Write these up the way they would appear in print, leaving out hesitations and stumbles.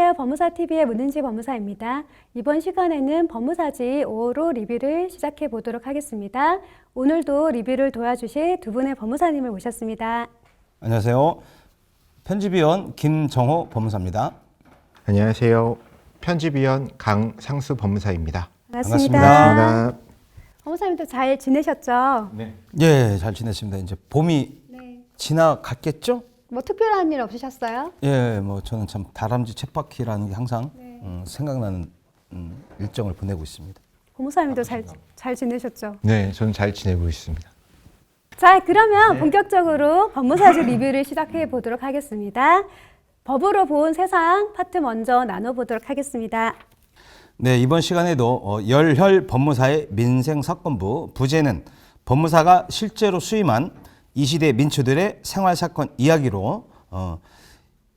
안녕하세요. 법무사TV의 문은지 법무사입니다. 이번 시간에는 법무사지 5호 리뷰를 시작해 보도록 하겠습니다. 오늘도 리뷰를 도와주실 두 분의 법무사님을 모셨습니다. 안녕하세요. 편집위원 김정호 법무사입니다. 안녕하세요. 편집위원 강상수 법무사입니다. 반갑습니다. 반갑습니다. 법무사님도 잘 지내셨죠? 네. 예, 잘 지냈습니다. 이제 봄이 지나갔겠죠? 뭐 특별한 일 없으셨어요? 예, 뭐 저는 참 다람쥐 쳇바퀴라는 게 항상 생각나는 일정을 보내고 있습니다. 법무사님도 잘 지내셨죠? 네, 저는 잘 지내고 있습니다. 자, 그러면 본격적으로 법무사지 리뷰를 시작해 보도록 하겠습니다. 법으로 본 세상 파트 먼저 나눠보도록 하겠습니다. 네, 이번 시간에도 열혈 법무사의 민생사건부 부제는 법무사가 실제로 수임한 이 시대 민초들의 생활사건 이야기로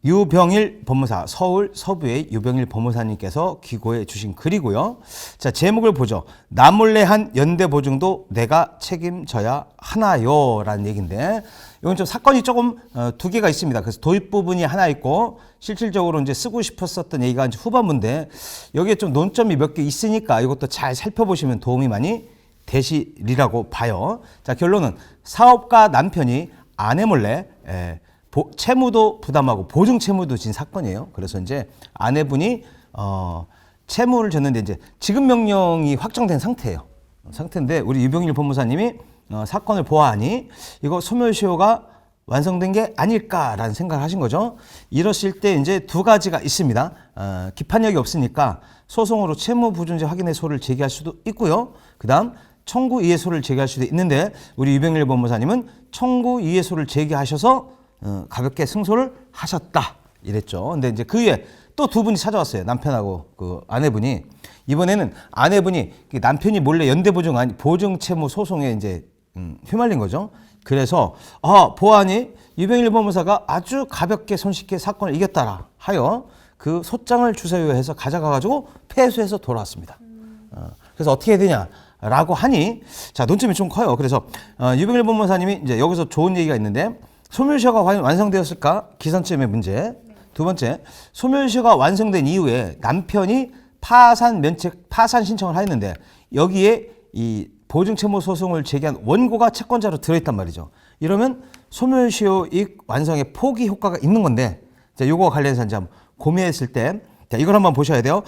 유병일 법무사, 서울 서부의 유병일 법무사님께서 기고해 주신 글이고요. 자, 제목을 보죠. 나 몰래 한 연대보증도 내가 책임져야 하나요? 라는 얘기인데, 이건 좀 사건이 조금 두 개가 있습니다. 그래서 도입 부분이 하나 있고, 실질적으로 이제 쓰고 싶었었던 얘기가 이제 후반부인데, 여기에 좀 논점이 몇 개 있으니까 이것도 잘 살펴보시면 도움이 많이 되시리라고 봐요. 자, 결론은 사업가 남편이 아내 몰래 채무도 부담하고 보증 채무도 진 사건이에요. 그래서 이제 아내분이 채무를 졌는데 이제 지급 명령이 확정된 상태인데 우리 유병일 법무사님이 사건을 보아하니 이거 소멸시효가 완성된 게 아닐까라는 생각을 하신 거죠. 이러실 때 이제 두 가지가 있습니다. 기판력이 없으니까 소송으로 채무 부존재 확인의소를 제기할 수도 있고요. 그다음 청구 이해소를 제기할 수도 있는데 우리 유병일 법무사님은 청구 이해소를 제기하셔서 가볍게 승소를 하셨다 이랬죠. 근데 이제 그 위에 또 두 분이 찾아왔어요. 남편하고 그 아내분이. 이번에는 아내분이 남편이 몰래 연대보증 아니 보증 채무 소송에 이제 휘말린 거죠. 그래서 보아하니 유병일 법무사가 아주 가볍게 손쉽게 사건을 이겼다라 하여 그 소장을 주세요해서 가져가가지고 패소해서 돌아왔습니다. 그래서 어떻게 해야 되냐라고 하니 자 논점이 좀 커요. 그래서 유병일 법무사님이 이제 여기서 좋은 얘기가 있는데 소멸시효가 과연 완성되었을까? 기선점의 문제. 두 번째, 소멸시효가 완성된 이후에 남편이 파산 신청을 하였는데 여기에 이 보증채무 소송을 제기한 원고가 채권자로 들어있단 말이죠. 이러면 소멸시효 이익 완성의 포기 효과가 있는 건데, 자, 요거와 관련해서 이제 한번 고민했을 때, 자, 이걸 한번 보셔야 돼요.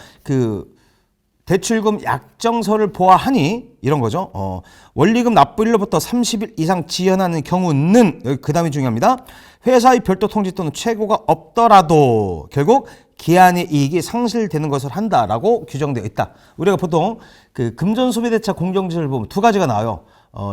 대출금 약정서를 보아하니 이런 거죠. 원리금 납부일로부터 30일 이상 지연하는 경우는 여기 그 다음이 중요합니다. 회사의 별도 통지 또는 최고가 없더라도 결국 기한의 이익이 상실되는 것을 한다라고 규정되어 있다. 우리가 보통 그 금전소비대차 공정지를 보면 두 가지가 나와요.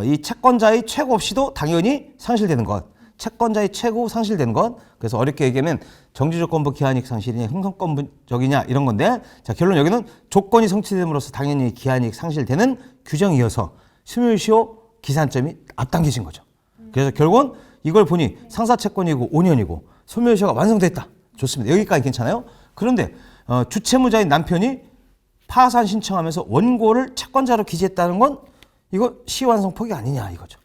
이 채권자의 최고 없이도 당연히 상실되는 것. 채권자의 최고 상실되는 것. 그래서 어렵게 얘기하면 정지조건부 기한이익 상실이냐 형성권부적이냐 이런 건데 자 결론 여기는 조건이 성취됨으로써 당연히 기한이익 상실되는 규정이어서 소멸시효 기산점이 앞당겨진 거죠. 그래서 결국은 이걸 보니 상사채권이고 5년이고 소멸시효가 완성됐다. 좋습니다. 여기까지 괜찮아요? 그런데 주채무자인 남편이 파산 신청하면서 원고를 채권자로 기재했다는 건 이거 시효완성 포기 아니냐 이거죠.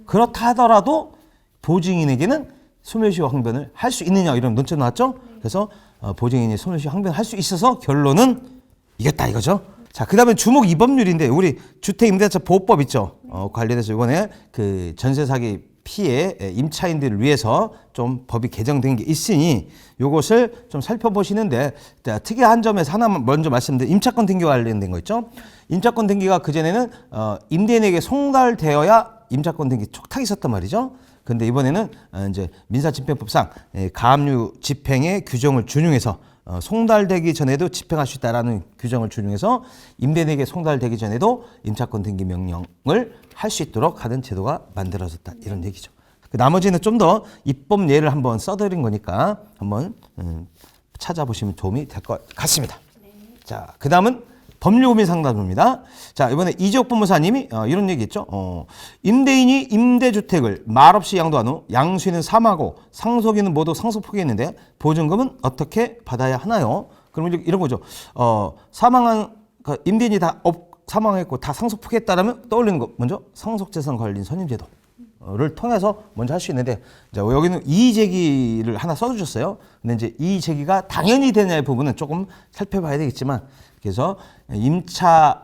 그렇다 하더라도 보증인에게는 소멸시효 항변을 할 수 있느냐 이런 논점 나왔죠. 그래서 보증인이 소멸시효 항변을 할 수 있어서 결론은 이겼다 이거죠. 자, 그다음에 주목 2법률인데 우리 주택임대차 보호법 있죠. 관련해서 이번에 그 전세 사기 피해 임차인들을 위해서 좀 법이 개정된 게 있으니 이것을 좀 살펴보시는데 특이한 점에서 하나만 먼저 말씀드린 임차권 등기와 관련된 거 있죠. 임차권 등기가 그전에는 임대인에게 송달되어야 임차권 등기 촉탁이 있었단 말이죠. 근데 이번에는 이제 민사집행법상 가압류 집행의 규정을 준용해서 송달되기 전에도 집행할 수 있다라는 규정을 준용해서 임대인에게 송달되기 전에도 임차권 등기 명령을 할 수 있도록 하는 제도가 만들어졌다 이런 얘기죠. 그 나머지는 좀 더 입법 예를 한번 써드린 거니까 한번 찾아보시면 도움이 될 것 같습니다. 자, 그 다음은 법률고민 상담입니다. 자, 이번에 이재옥 법무사님이 이런 얘기 했죠. 임대인이 임대주택을 말없이 양도한 후 양수인은 사망하고 상속인은 모두 상속 포기했는데 보증금은 어떻게 받아야 하나요? 그럼 이런 거죠. 사망한 임대인이 다 사망했고 다 상속 포기했다라면 떠올리는 거 먼저 상속재산 관리 선임제도. 를 통해서 먼저 할 수 있는데, 자, 여기는 이의 제기를 하나 써주셨어요. 근데 이제 이의 제기가 당연히 되냐의 부분은 조금 살펴봐야 되겠지만, 그래서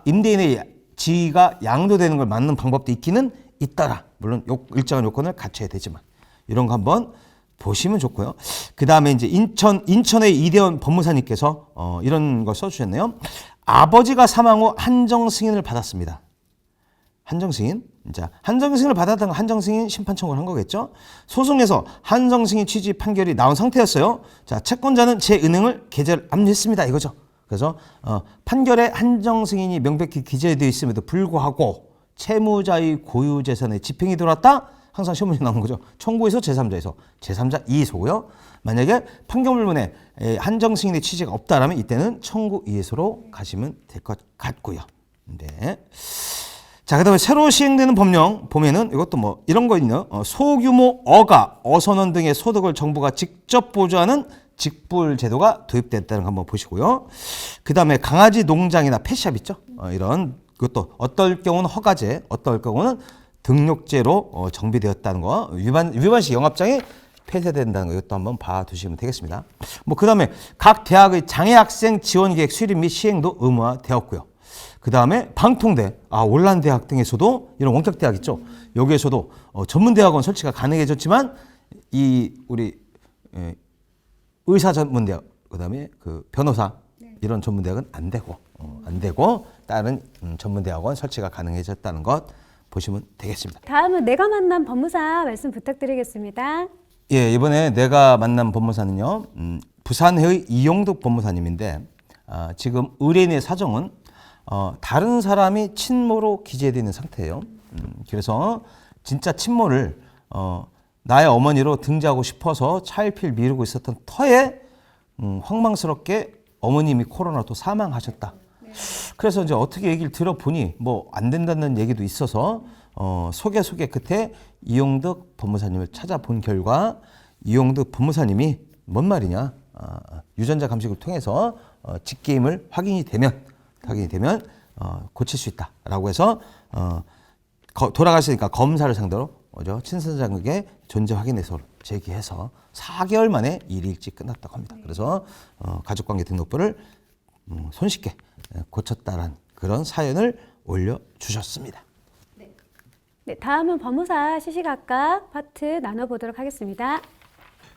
임대인의 지위가 양도되는 걸 막는 방법도 있기는 있더라. 물론 일정한 요건을 갖춰야 되지만, 이런 거 한번 보시면 좋고요. 그 다음에 이제 인천의 이대원 법무사님께서 이런 걸 써주셨네요. 아버지가 사망 후 한정 승인을 받았습니다. 한정 승인. 자, 한정 승인을 받았다는 한정 승인 심판 청구를 한 거겠죠. 소송에서 한정 승인 취지 판결이 나온 상태였어요. 자, 채권자는 제 은행을 계좌를 압류했습니다. 이거죠. 그래서 판결에 한정 승인이 명백히 기재되어 있음에도 불구하고 채무자의 고유 재산에 집행이 들어왔다. 항상 시험문제 나오는 거죠. 청구에서 제3자에서 제3자 이의소고요. 만약에 판결문에 한정 승인의 취지가 없다라면 이때는 청구 이의소로 가시면 될 것 같고요. 네. 자, 그다음에 새로 시행되는 법령 보면은 이것도 뭐 이런 거 있네요. 소규모 어가, 어선원 등의 소득을 정부가 직접 보조하는 직불 제도가 도입됐다는 거 한번 보시고요. 그다음에 강아지 농장이나 펫샵 있죠. 이런 그것도 어떨 경우는 허가제, 어떨 경우는 등록제로 정비되었다는 거, 위반시 영업장이 폐쇄된다는 거, 이것도 한번 봐두시면 되겠습니다. 뭐 그다음에 각 대학의 장애 학생 지원 계획 수립 및 시행도 의무화되었고요. 그 다음에 방통대, 올란대학 등에서도 이런 원격대학 있죠. 여기에서도 전문대학원 설치가 가능해졌지만 이 우리 의사 전문대학, 그 다음에 그 변호사 이런 전문대학은 안 되고 다른 전문대학원 설치가 가능해졌다는 것 보시면 되겠습니다. 다음은 내가 만난 법무사 말씀 부탁드리겠습니다. 예, 이번에 내가 만난 법무사는요, 부산의 이용덕 법무사님인데 지금 의뢰인의 사정은 다른 사람이 친모로 기재되어 있는 상태예요. 그래서 진짜 친모를 나의 어머니로 등재하고 싶어서 차일피일 미루고 있었던 터에 황망스럽게 어머님이 코로나로 사망하셨다. 그래서 이제 어떻게 얘기를 들어보니 뭐 안 된다는 얘기도 있어서 소개 끝에 이용덕 법무사님을 찾아본 결과 이용덕 법무사님이 뭔 말이냐, 유전자 감식을 통해서 직계임을 확인이 되면 고칠 수 있다라고 해서 돌아가시니까 검사를 상대로 친선장에게 존재 확인해서 제기해서 4개월 만에 일이 일찍 끝났다고 합니다. 그래서 가족관계 등록부를 손쉽게 고쳤다는 그런 사연을 올려주셨습니다. 네, 다음은 법무사 시시각각 파트 나눠보도록 하겠습니다.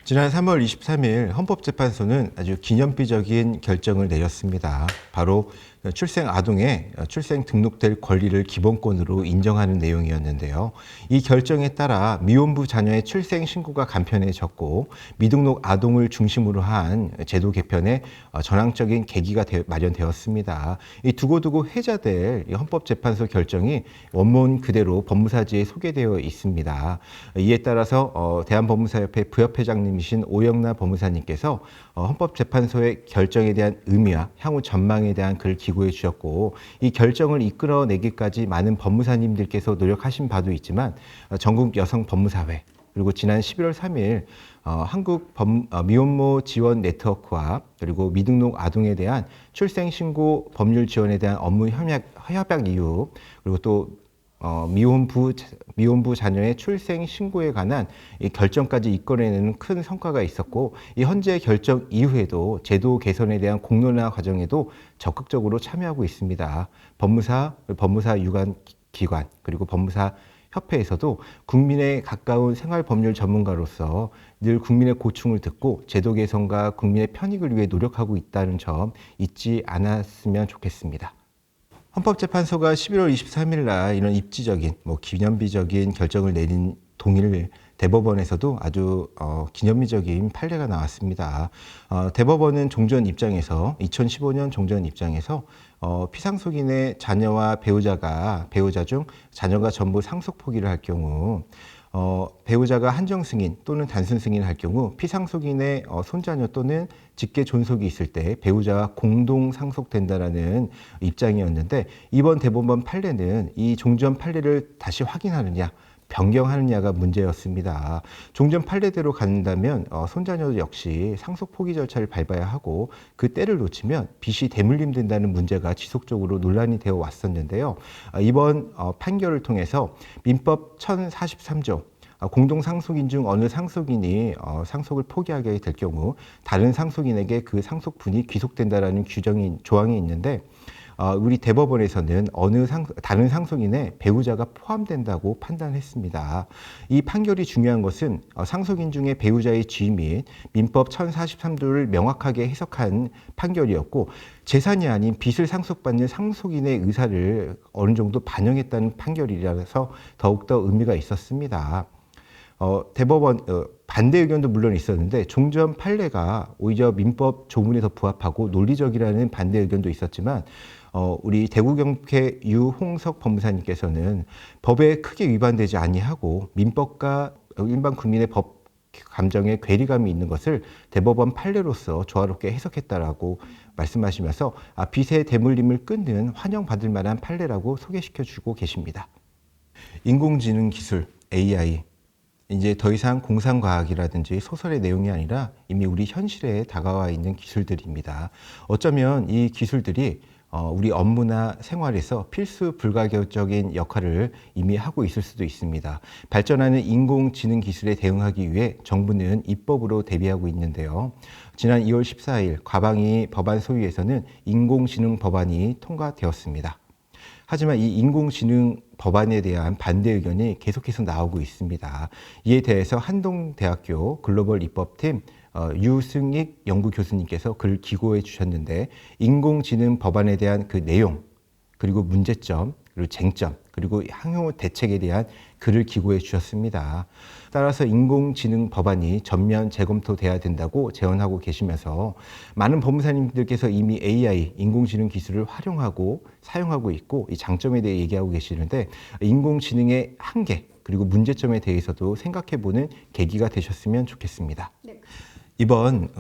지난 3월 23일 헌법재판소는 아주 기념비적인 결정을 내렸습니다. 바로 출생 아동의 출생 등록될 권리를 기본권으로 인정하는 내용이었는데요. 이 결정에 따라 미혼부 자녀의 출생 신고가 간편해졌고 미등록 아동을 중심으로 한 제도 개편에 전향적인 계기가 마련되었습니다. 이 두고두고 회자될 헌법재판소 결정이 원문 그대로 법무사지에 소개되어 있습니다. 이에 따라서 대한법무사협회 부협회장님이신 오영나 법무사님께서 헌법재판소의 결정에 대한 의미와 향후 전망에 대한 글을 기고해 주셨고, 이 결정을 이끌어내기까지 많은 법무사님들께서 노력하신 바도 있지만 전국 여성 법무사회, 그리고 지난 11월 3일 한국 미혼모 지원 네트워크와 그리고 미등록 아동에 대한 출생신고 법률 지원에 대한 업무 협약 이후, 그리고 또 미혼부 자녀의 출생 신고에 관한 이 결정까지 이끌어내는 큰 성과가 있었고, 이 현재 결정 이후에도 제도 개선에 대한 공론화 과정에도 적극적으로 참여하고 있습니다. 법무사 유관 기관, 그리고 법무사 협회에서도 국민에 가까운 생활법률 전문가로서 늘 국민의 고충을 듣고 제도 개선과 국민의 편익을 위해 노력하고 있다는 점 잊지 않았으면 좋겠습니다. 헌법재판소가 11월 23일 날 이런 입지적인, 기념비적인 결정을 내린 동일 대법원에서도 아주 기념비적인 판례가 나왔습니다. 대법원은 2015년 종전 입장에서 피상속인의 자녀와 배우자 중 자녀가 전부 상속 포기를 할 경우, 배우자가 한정 승인 또는 단순 승인을 할 경우 피상속인의 손자녀 또는 직계 존속이 있을 때 배우자와 공동 상속된다라는 입장이었는데, 이번 대법원 판례는 이 종전 판례를 다시 확인하느냐 변경하느냐가 문제였습니다. 종전 판례대로 간다면 손자녀 역시 상속 포기 절차를 밟아야 하고, 그 때를 놓치면 빚이 대물림된다는 문제가 지속적으로 논란이 되어 왔었는데요. 이번 판결을 통해서 민법 1043조 공동 상속인 중 어느 상속인이 상속을 포기하게 될 경우 다른 상속인에게 그 상속분이 귀속된다라는 조항이 있는데 우리 대법원에서는 다른 상속인의 배우자가 포함된다고 판단했습니다. 이 판결이 중요한 것은 상속인 중에 배우자의 지위 및 민법 1043조를 명확하게 해석한 판결이었고 재산이 아닌 빚을 상속받는 상속인의 의사를 어느 정도 반영했다는 판결이라서 더욱더 의미가 있었습니다. 대법원 반대 의견도 물론 있었는데 종전 판례가 오히려 민법 조문에 더 부합하고 논리적이라는 반대 의견도 있었지만 우리 대구경북회 유홍석 법무사님께서는 법에 크게 위반되지 아니하고 민법과 일반 국민의 법 감정에 괴리감이 있는 것을 대법원 판례로서 조화롭게 해석했다라고 말씀하시면서 빚의 대물림을 끊는 환영받을 만한 판례라고 소개시켜주고 계십니다. 인공지능 기술 AI 이제 더 이상 공상과학이라든지 소설의 내용이 아니라 이미 우리 현실에 다가와 있는 기술들입니다. 어쩌면 이 기술들이 우리 업무나 생활에서 필수 불가결적인 역할을 이미 하고 있을 수도 있습니다. 발전하는 인공지능 기술에 대응하기 위해 정부는 입법으로 대비하고 있는데요. 지난 2월 14일 과방위 법안 소위에서는 인공지능 법안이 통과되었습니다. 하지만 이 인공지능 법안에 대한 반대 의견이 계속해서 나오고 있습니다. 이에 대해서 한동대학교 글로벌 입법팀 유승익 연구교수님께서 글을 기고해 주셨는데 인공지능 법안에 대한 그 내용 그리고 문제점 그리고 쟁점 그리고 향후 대책에 대한 글을 기고해 주셨습니다. 따라서 인공지능 법안이 전면 재검토돼야 된다고 제언하고 계시면서 많은 법무사님들께서 이미 AI, 인공지능 기술을 활용하고 사용하고 있고 이 장점에 대해 얘기하고 계시는데 인공지능의 한계 그리고 문제점에 대해서도 생각해보는 계기가 되셨으면 좋겠습니다. 네. 이번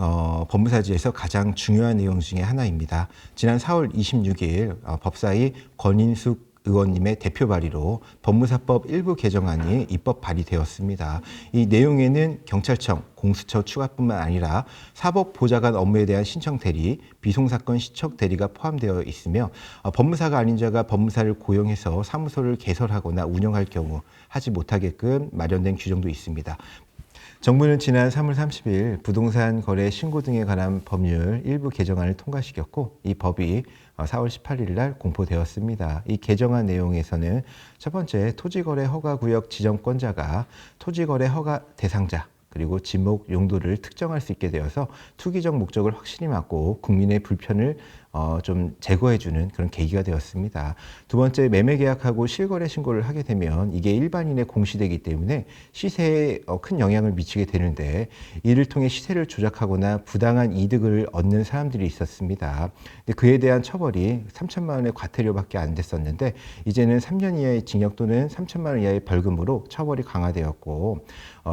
법무사지에서 가장 중요한 내용 중에 하나입니다. 지난 4월 26일 법사위 권인숙 의원님의 대표 발의로 법무사법 일부 개정안이 입법 발의되었습니다. 이 내용에는 경찰청, 공수처 추가뿐만 아니라 사법보좌관 업무에 대한 신청 대리, 비송사건 시청 대리가 포함되어 있으며 법무사가 아닌 자가 법무사를 고용해서 사무소를 개설하거나 운영할 경우 하지 못하게끔 마련된 규정도 있습니다. 정부는 지난 3월 30일 부동산 거래 신고 등에 관한 법률 일부 개정안을 통과시켰고 이 법이 4월 18일 날 공포되었습니다. 이 개정안 내용에서는 첫 번째 토지거래 허가구역 지정권자가 토지거래 허가 대상자 그리고 지목 용도를 특정할 수 있게 되어서 투기적 목적을 확실히 막고 국민의 불편을 좀 제거해주는 그런 계기가 되었습니다. 두 번째, 매매 계약하고 실거래 신고를 하게 되면 이게 일반인의 공시되기 때문에 시세에 큰 영향을 미치게 되는데 이를 통해 시세를 조작하거나 부당한 이득을 얻는 사람들이 있었습니다. 근데 그에 대한 처벌이 3천만 원의 과태료밖에 안 됐었는데 이제는 3년 이하의 징역 또는 3천만 원 이하의 벌금으로 처벌이 강화되었고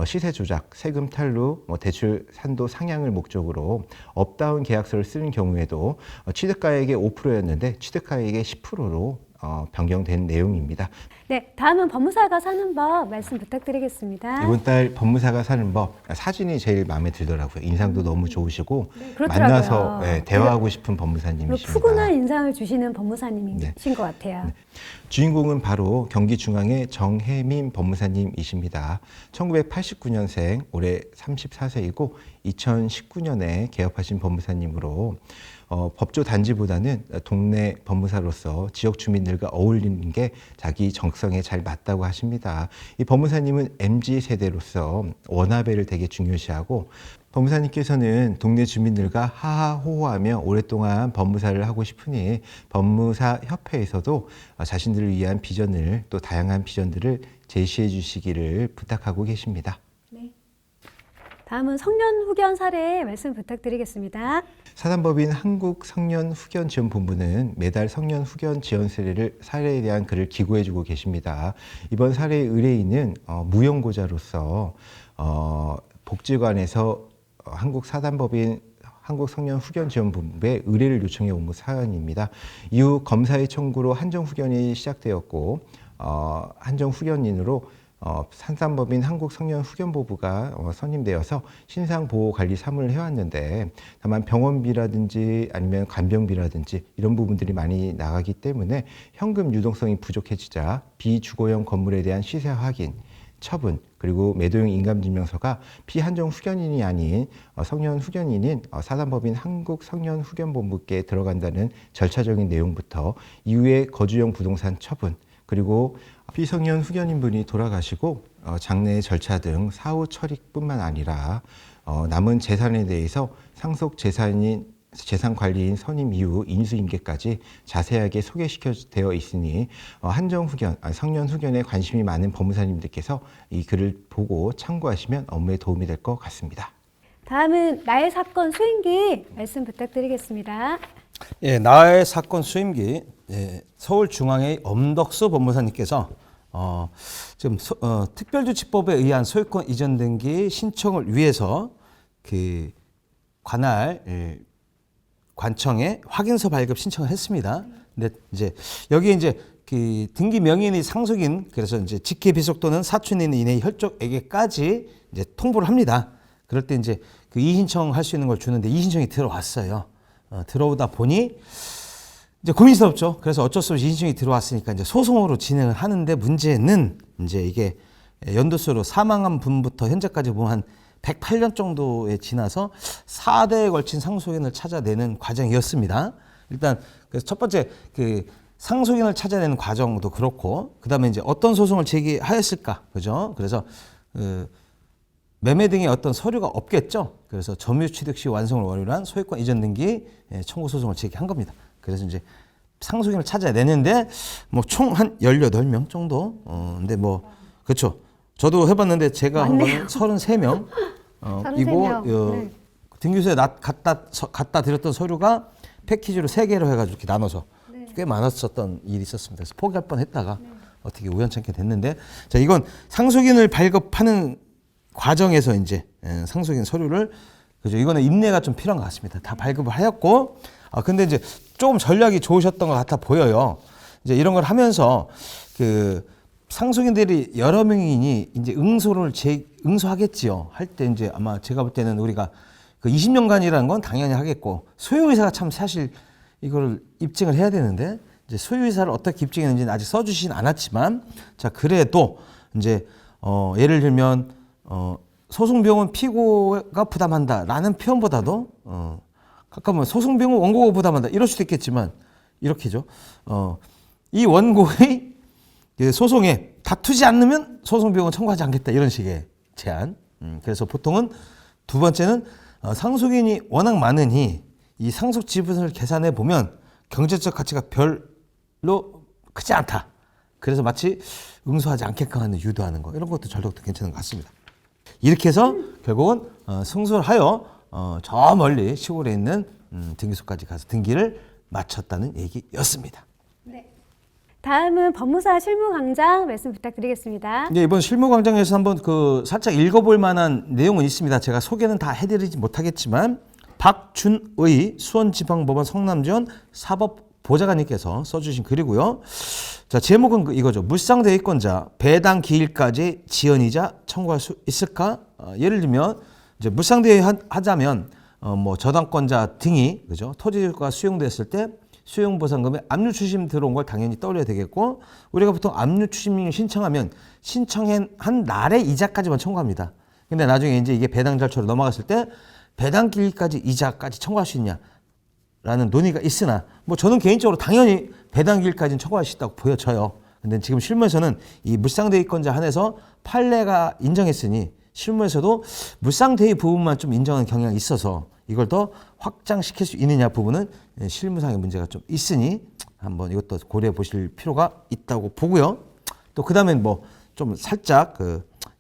시세 조작, 세금 탈루, 대출 산도 상향을 목적으로 업다운 계약서를 쓰는 경우에도 취득가액의 5%였는데 취득가액의 10%로 변경된 내용입니다. 네, 다음은 법무사가 사는 법 말씀 부탁드리겠습니다. 이번 달 법무사가 사는 법 사진이 제일 마음에 들더라고요. 인상도 너무 좋으시고 네, 만나서 대화하고 싶은 법무사님이십니다. 푸근한 인상을 주시는 법무사님이신 것 같아요. 네. 주인공은 바로 경기중앙의 정혜민 법무사님이십니다. 1989년생, 올해 34세이고 2019년에 개업하신 법무사님으로 법조 단지보다는 동네 법무사로서 지역 주민들과 어울리는 게 자기 정성에 잘 맞다고 하십니다. 이 법무사님은 MZ세대로서 원화배를 되게 중요시하고 법무사님께서는 동네 주민들과 하하호호하며 오랫동안 법무사를 하고 싶으니 법무사 협회에서도 자신들을 위한 비전을 또 다양한 비전들을 제시해 주시기를 부탁하고 계십니다. 네. 다음은 성년 후견 사례 말씀 부탁드리겠습니다. 사단법인 한국성년후견지원본부는 매달 성년 후견 지원 사례에 대한 글을 기고해주고 계십니다. 이번 사례의 의뢰인은 무용고자로서 복지관에서 한국사단법인 한국성년후견지원본부에 의뢰를 요청해 온 사연입니다. 이후 검사의 청구로 한정후견이 시작되었고 한정후견인으로 사단법인 한국성년후견본부가 선임되어서 신상보호관리 사무를 해왔는데 다만 병원비라든지 아니면 간병비라든지 이런 부분들이 많이 나가기 때문에 현금 유동성이 부족해지자 비주거형 건물에 대한 시세 확인, 처분, 그리고 매도용 인감증명서가 피한정 후견인이 아닌 성년 후견인인 사단법인 한국성년후견본부께 들어간다는 절차적인 내용부터 이후에 거주용 부동산 처분, 그리고 피성년 후견인분이 돌아가시고 장례 절차 등 사후 처리뿐만 아니라 남은 재산에 대해서 상속 재산 관리인 선임 이후 인수인계까지 자세하게 소개시켜되어 있으니 성년 후견에 관심이 많은 법무사님들께서 이 글을 보고 참고하시면 업무에 도움이 될 것 같습니다. 다음은 나의 사건 수임기 말씀 부탁드리겠습니다. 예, 나의 사건 수임기. 예, 서울중앙의 엄덕수 법무사님께서 지금 특별조치법에 의한 소유권 이전 등기 신청을 위해서 그 관할 관청에 확인서 발급 신청을 했습니다. 근데 이제 여기 이제 그 등기 명의인이 상속인, 그래서 이제 직계 비속 또는 사촌인 이내의 혈족에게까지 이제 통보를 합니다. 그럴 때 이제 그 이의신청 할 수 있는 걸 주는데 이의신청이 들어왔어요. 들어오다 보니 이제 고민스럽죠. 그래서 어쩔 수 없이 이의신청이 들어왔으니까 이제 소송으로 진행을 하는데, 문제는 이제 이게 연도수로 사망한 분부터 현재까지 보면 한 108년 정도에 지나서 4대에 걸친 상속인을 찾아내는 과정이었습니다. 일단 그래서 첫 번째 그 상속인을 찾아내는 과정도 그렇고, 그다음에 이제 어떤 소송을 제기하였을까, 그죠? 그래서 매매 등의 어떤 서류가 없겠죠. 그래서 점유 취득 시 완성을 원료로 한 소유권 이전 등기 청구 소송을 제기한 겁니다. 그래서 이제 상속인을 찾아내는데 뭐 총 한 18명 정도. 근데 뭐 그렇죠. 저도 해봤는데 제가 한 번은 33명. 33명. 이거 네. 등기소에 갖다 드렸던 서류가 패키지로 3개로 해가지고 이렇게 나눠서 꽤 많았었던 일이 있었습니다. 그래서 포기할 뻔했다가 어떻게 우연찮게 됐는데, 자, 이건 상속인을 발급하는 과정에서 이제 상속인 서류를, 그죠? 이거는 인내가 좀 필요한 것 같습니다. 다 발급을 하였고, 근데 이제 조금 전략이 좋으셨던 것 같아 보여요. 이제 이런 걸 하면서 그 상속인들이 여러 명이니 이제 응소하겠지요. 할 때 이제 아마 제가 볼 때는 우리가 그 20년간이라는 건 당연히 하겠고, 소유의사가 참 사실 이거를 입증을 해야 되는데, 이제 소유의사를 어떻게 입증했는지는 아직 써주진 않았지만, 자, 그래도 이제 예를 들면 소송 비용은 피고가 부담한다라는 표현보다도 가끔은 소송 비용은 원고가 부담한다 이럴 수도 있겠지만, 이렇게죠. 이 원고의 소송에 다투지 않으면 소송 비용은 청구하지 않겠다, 이런 식의 제안. 그래서 보통은 두 번째는 상속인이 워낙 많으니 이 상속 지분을 계산해 보면 경제적 가치가 별로 크지 않다. 그래서 마치 응소하지 않게끔 하는 유도하는 거, 이런 것도 전략도 괜찮은 것 같습니다. 이렇게 해서 결국은 승소를 하여 저 멀리 시골에 있는 등기소까지 가서 등기를 마쳤다는 얘기였습니다. 네. 다음은 법무사 실무 강장 말씀 부탁드리겠습니다. 네, 이번 실무 강장에서 한번 살짝 읽어볼 만한 내용은 있습니다. 제가 소개는 다 해드리지 못하겠지만, 박준의 수원지방법원 성남지원 사법보좌관님께서 써주신 글이고요. 자, 제목은 이거죠. 물상대위권자 배당 기일까지 지연이자 청구할 수 있을까? 예를 들면 이제 물상대위 하자면 뭐 저당권자 등이, 그죠? 토지가 수용됐을 때 수용보상금에 압류추심 들어온 걸 당연히 떠올려야 되겠고, 우리가 보통 압류추심을 신청하면 신청한 날의 이자까지만 청구합니다. 근데 나중에 이제 이게 배당 절차로 넘어갔을 때 배당 기일까지 이자까지 청구할 수 있냐라는 논의가 있으나, 뭐 저는 개인적으로 당연히 배당 기일까지는 청구할 수 있다고 보여져요. 근데 지금 실무에서는 이 물상대위권자 한해서 판례가 인정했으니 실무에서도 물상대위 부분만 좀 인정하는 경향이 있어서 이걸 더 확장시킬 수 있느냐 부분은 실무상의 문제가 좀 있으니 한번 이것도 고려해 보실 필요가 있다고 보고요. 또 그 다음엔 뭐 좀 살짝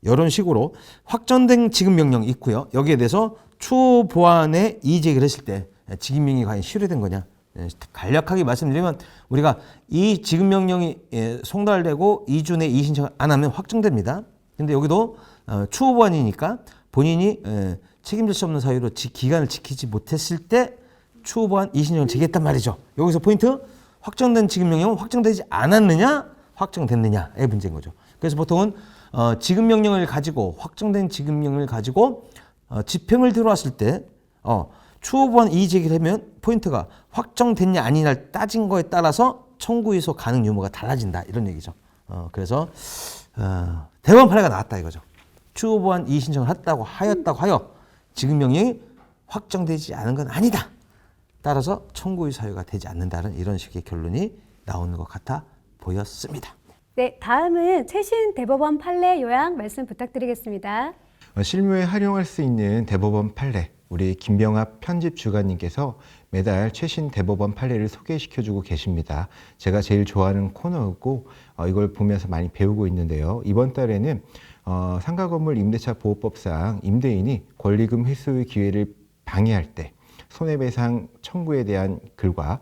이런 식으로 확정된 지급명령이 있고요. 여기에 대해서 추후 보완에 이의제기를 했을 때 지급명령이 과연 실효된 거냐. 간략하게 말씀드리면, 우리가 이 지급명령이 송달되고 2주 내에 이의신청을 안 하면 확정됩니다. 근데 여기도 추후 보완이니까 본인이 책임질 수 없는 사유로 기간을 지키지 못했을 때 추후 보완 이의신청을 제기했단 말이죠. 여기서 포인트, 확정된 지급명령은 확정되지 않았느냐, 확정됐느냐의 문제인 거죠. 그래서 보통은 지급명령을 가지고, 확정된 지급명령을 가지고 집행을 들어왔을 때 추후 보완 이의 제기를 하면 포인트가 확정됐냐 아니냐를 따진 거에 따라서 청구 유소 가능 유무가 달라진다, 이런 얘기죠. 그래서 대법원 판례가 나왔다 이거죠. 추후 보완 이의 신청을 했다고 하여 지급 명령이 확정되지 않은 건 아니다. 따라서 청구의 사유가 되지 않는다는 이런 식의 결론이 나오는 것 같아 보였습니다. 네, 다음은 최신 대법원 판례 요약 말씀 부탁드리겠습니다. 실무에 활용할 수 있는 대법원 판례, 우리 김병합 편집 주간님께서 매달 최신 대법원 판례를 소개시켜주고 계십니다. 제가 제일 좋아하는 코너고 이걸 보면서 많이 배우고 있는데요. 이번 달에는 상가건물 임대차 보호법상 임대인이 권리금 회수의 기회를 방해할 때 손해배상 청구에 대한 글과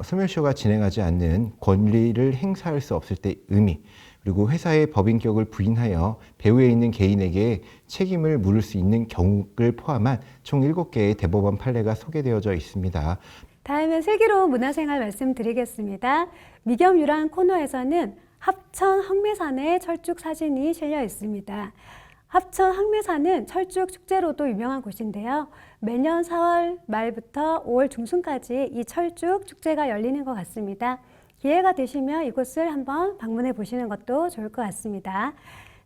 소멸시효가 진행하지 않는 권리를 행사할 수 없을 때 의미, 그리고 회사의 법인격을 부인하여 배후에 있는 개인에게 책임을 물을 수 있는 경우를 포함한 총 7개의 대법원 판례가 소개되어져 있습니다. 다음은 슬기로운 문화생활 말씀드리겠습니다. 미겸유랑 코너에서는 합천 황매산의 철쭉 사진이 실려 있습니다. 합천 황매산은 철쭉 축제로도 유명한 곳인데요. 매년 4월 말부터 5월 중순까지 이 철쭉 축제가 열리는 것 같습니다. 기회가 되시면 이곳을 한번 방문해 보시는 것도 좋을 것 같습니다.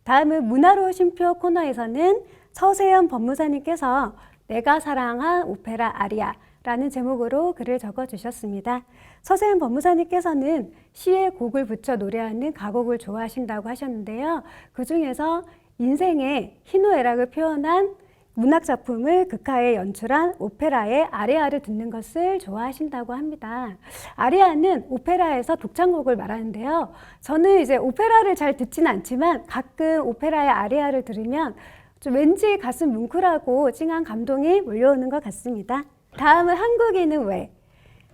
다음은 문화로 쉼표 코너에서는 서세현 법무사님께서 내가 사랑한 오페라 아리아 라는 제목으로 글을 적어주셨습니다. 서세현 법무사님께서는 시에 곡을 붙여 노래하는 가곡을 좋아하신다고 하셨는데요. 그 중에서 인생의 희노애락을 표현한 문학작품을 극화해 연출한 오페라의 아리아를 듣는 것을 좋아하신다고 합니다. 아리아는 오페라에서 독창곡을 말하는데요. 저는 이제 오페라를 잘 듣지는 않지만 가끔 오페라의 아리아를 들으면 좀 왠지 가슴 뭉클하고 찡한 감동이 몰려오는 것 같습니다. 다음은 한국인은 왜?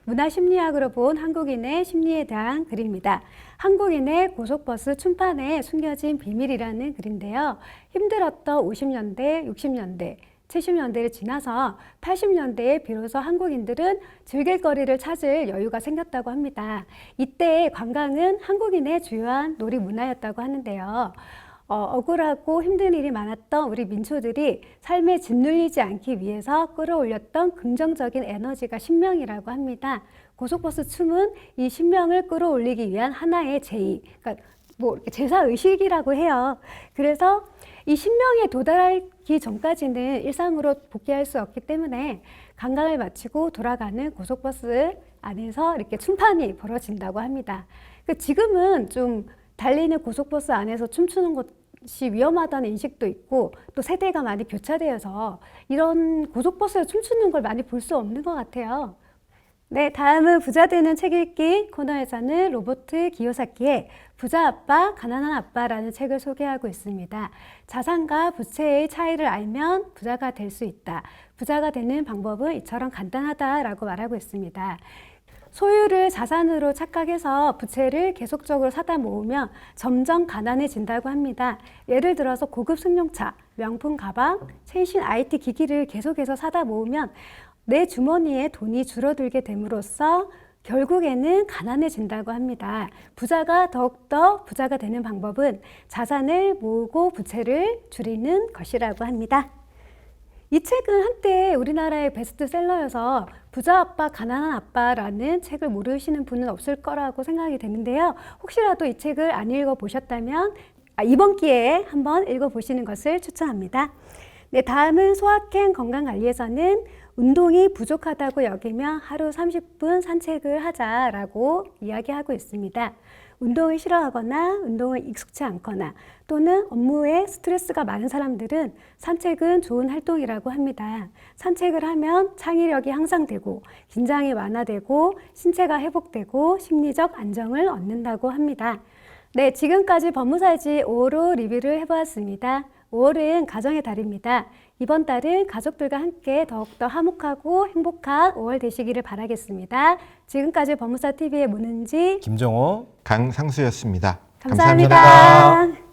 문화심리학으로 본 한국인의 심리에 대한 글입니다. 한국인의 고속버스 춘판에 숨겨진 비밀이라는 글인데요. 힘들었던 50년대, 60년대, 70년대를 지나서 80년대에 비로소 한국인들은 즐길 거리를 찾을 여유가 생겼다고 합니다. 이때 관광은 한국인의 주요한 놀이 문화였다고 하는데요. 억울하고 힘든 일이 많았던 우리 민초들이 삶에 짓눌리지 않기 위해서 끌어올렸던 긍정적인 에너지가 신명이라고 합니다. 고속버스 춤은 이 신명을 끌어올리기 위한 하나의 제의, 그러니까 뭐 이렇게 제사의식이라고 해요. 그래서 이 신명에 도달하기 전까지는 일상으로 복귀할 수 없기 때문에 관광을 마치고 돌아가는 고속버스 안에서 이렇게 춤판이 벌어진다고 합니다. 지금은 좀 달리는 고속버스 안에서 춤추는 것이 위험하다는 인식도 있고 또 세대가 많이 교차되어서 이런 고속버스에 춤추는 걸 많이 볼 수 없는 것 같아요. 네, 다음은 부자 되는 책 읽기 코너에서는 로버트 기요사키의 부자 아빠, 가난한 아빠라는 책을 소개하고 있습니다. 자산과 부채의 차이를 알면 부자가 될 수 있다. 부자가 되는 방법은 이처럼 간단하다라고 말하고 있습니다. 소유를 자산으로 착각해서 부채를 계속적으로 사다 모으면 점점 가난해진다고 합니다. 예를 들어서 고급 승용차, 명품 가방, 최신 IT 기기를 계속해서 사다 모으면 내 주머니에 돈이 줄어들게 됨으로써 결국에는 가난해진다고 합니다. 부자가 더욱더 부자가 되는 방법은 자산을 모으고 부채를 줄이는 것이라고 합니다. 이 책은 한때 우리나라의 베스트셀러여서 부자 아빠, 가난한 아빠라는 책을 모르시는 분은 없을 거라고 생각이 되는데요. 혹시라도 이 책을 안 읽어보셨다면 이번 기회에 한번 읽어보시는 것을 추천합니다. 네, 다음은 소확행 건강관리에서는 운동이 부족하다고 여기면 하루 30분 산책을 하자라고 이야기하고 있습니다. 운동을 싫어하거나 운동을 익숙치 않거나 또는 업무에 스트레스가 많은 사람들은 산책은 좋은 활동이라고 합니다. 산책을 하면 창의력이 향상되고 긴장이 완화되고 신체가 회복되고 심리적 안정을 얻는다고 합니다. 네, 지금까지 법무사지 5로 리뷰를 해보았습니다. 5월은 가정의 달입니다. 이번 달은 가족들과 함께 더욱더 화목하고 행복한 5월 되시기를 바라겠습니다. 지금까지 법무사TV의 문은지, 김정호, 강상수였습니다. 감사합니다.